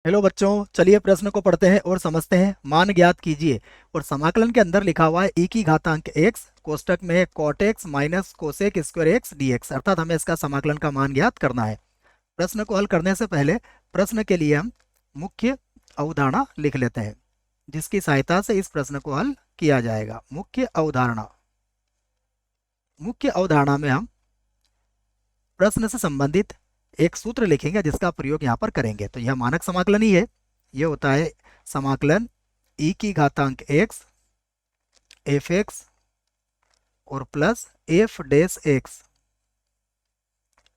Hello बच्चों, चलिए प्रश्न को पढ़ते हैं और समझते हैं। मान ज्ञात कीजिए और समाकलन के अंदर लिखा हुआ है e की घातांक x, कोष्टक में है cot x minus cosec square x dx, अर्थात हमें इसका समाकलन का मान ज्ञात करना है। प्रश्न को हल करने से पहले प्रश्न के लिए हम मुख्य अवधारणा लिख लेते हैं, जिसकी सहायता से इस प्रश्न को हल किया जाएगा। मुख्य अवधारणा में हम प्रश्न से संबंधित एक सूत्र लिखेंगे जिसका प्रयोग यहाँ पर करेंगे। तो यह मानक समाकलन ही है। यह होता है समाकलन e की घातांक x एफ एक्स और plus F dash x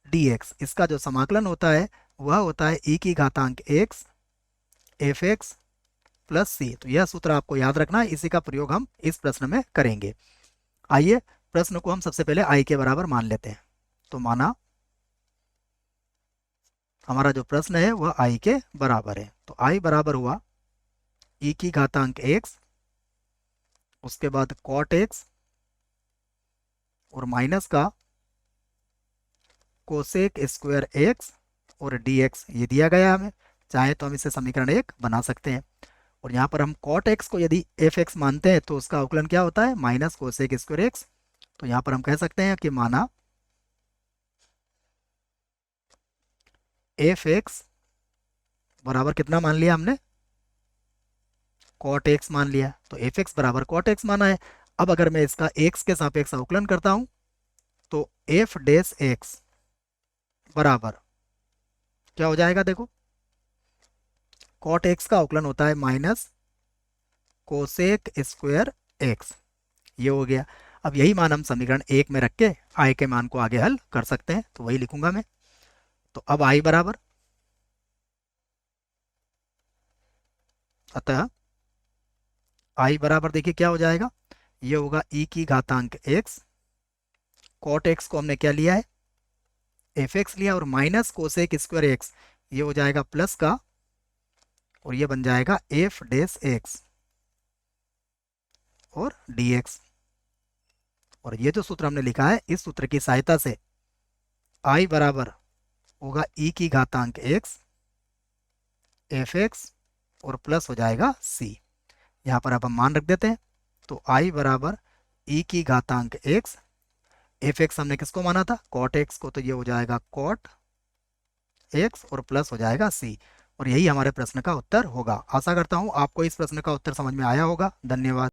D x. इसका जो समाकलन होता है वह होता है e की घातांक x एफ एक्स प्लस सी। तो यह सूत्र आपको याद रखना है, इसी का प्रयोग हम इस प्रश्न में करेंगे। आइए प्रश्न को हम सबसे पहले i के बराबर मान लेते हैं। तो माना हमारा जो प्रश्न है वह i के बराबर है। तो i बराबर हुआ e की घातांक x, उसके बाद cot x और माइनस का कोसेक स्क्वायर x और dx। ये दिया गया है हमें, चाहे तो हम इसे समीकरण 1 बना सकते हैं। और यहाँ पर हम cot x को यदि एफ एक्स मानते हैं तो उसका अवकलन क्या होता है, माइनस कोसेक स्क्वायर x। तो यहाँ पर हम कह सकते हैं कि माना एफ एक्स बराबर कितना मान लिया हमने, cot x मान लिया। तो एफ एक्स बराबर cot x माना है। अब अगर मैं इसका x के सापेक्ष अवकलन करता हूं तो एफ डैश एक्स बराबर क्या हो जाएगा, देखो cot x का अवकलन होता है माइनस कोसेक स्क्वायर x। ये हो गया। अब यही मान हम समीकरण 1 में रख के i के मान को आगे हल कर सकते हैं। तो वही लिखूंगा मैं। तो अब i बराबर, अतः i बराबर देखिए क्या हो जाएगा, ये होगा e की घातांक x, cot x को हमने क्या लिया है, एफ एक्स लिया, और माइनस कोसेक स्क्वायर एक्स, ये हो जाएगा प्लस का, और ये बन जाएगा एफ डैश एक्स और dx। और ये जो सूत्र हमने लिखा है, इस सूत्र की सहायता से i बराबर होगा e की घातांक x एफ एक्स और प्लस हो जाएगा c। यहाँ पर अब हम मान रख देते हैं। तो i बराबर e की घातांक x, एफ एक्स हमने किसको माना था, cot x को, तो ये हो जाएगा cot x और प्लस हो जाएगा c। और यही हमारे प्रश्न का उत्तर होगा। आशा करता हूँ आपको इस प्रश्न का उत्तर समझ में आया होगा। धन्यवाद।